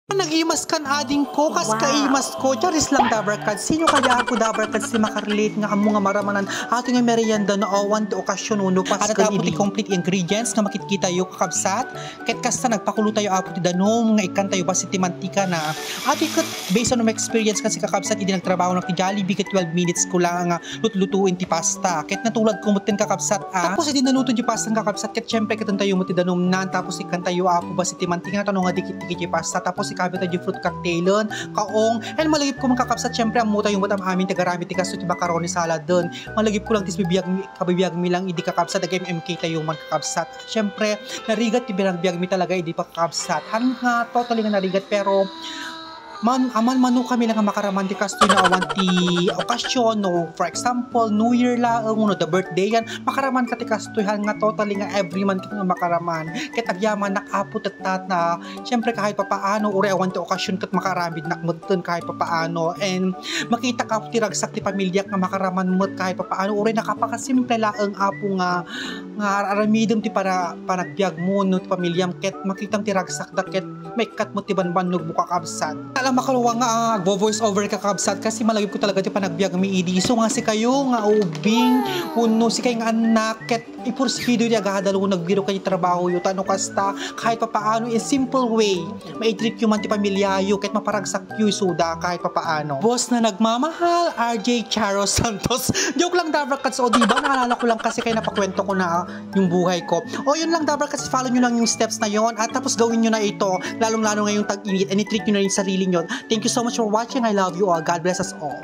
Nag-imas kan ading ko, kas kaimas ko, charis lang dabarkad. Sino kaya ako dabarkad si makarelate nga amo nga maramanan ato nga merienda na awan ti okasyon uno pas kan iti complete ingredients nga makikita yo kakabsat. Ket kasta nagpakulo tayo apo ti danom nga ikan tayo basi ti mantika na. Ato ket based on my experience kasi kakabsat idi nagtrabaho na ti Jollibee ket 12 minutes ko lang nga lutlutuin ti pasta. Ket natulad ko mutin kakabsat tapos idi naluto ti pasta kakabsat ket syempre ket tayo mo ti danom nan tapos ikan tayo apo basi ti mantika na tanong nga dikit-dikit ti pasta tapos kabit tayo fruit cocktailon, kaong, and malagip ko kakabsat, syempre ang muta yung mutam amin tagarami ti kaso ti macaroni salad dun. Malagip ko lang tis kabibiyag mi lang idi kakabsat, agay MK tayo man kakabsat. Syempre, narigat ti binagbiag mi talaga idi pa kakabsat. Han nga totally nga narigat pero aman manu kami lang makaraman di kasto na awan ti okasyon no, for example New Year laang no, the birthday yan makaraman ka ti kastohan nga totally nga every month kita nga makaraman ket agyaman nakapot at na syempre kahit papaano uri awan ti okasyon ket makaramid nakmudten kahit papaano and makita ka ti ragsak ti pamilya nga makaraman met kahit papaano uri nakapakasimple laang apo nga aramidem ti para panagbiag mo no ti pamilyam ket makitam ti ragsak da ket may kat mo ti banbanog buka kabsat makaluwa nga voice over kakabsat kasi malagip ko talaga ti panagbiag mi idi so nga si kayo nga ubing uno si kay nga anak ket ipurspido di agahadalo nagbiro kay trabaho yo tano kasta kahit papaano in simple way maitreat yo man ti pamilya yo ket maparagsak yo suda kahit papaano boss na nagmamahal RJ Charo Santos joke lang dabarkat so diba naalala ko lang kasi kay napakwento ko na yung buhay ko o yun lang dabarkat kasi follow nyo lang yung steps na yon at tapos gawin nyo na ito lalong ngayong tag-init and i-treat nyo na rin sarili nyo. Thank you so much for watching. I love you all. God bless us all.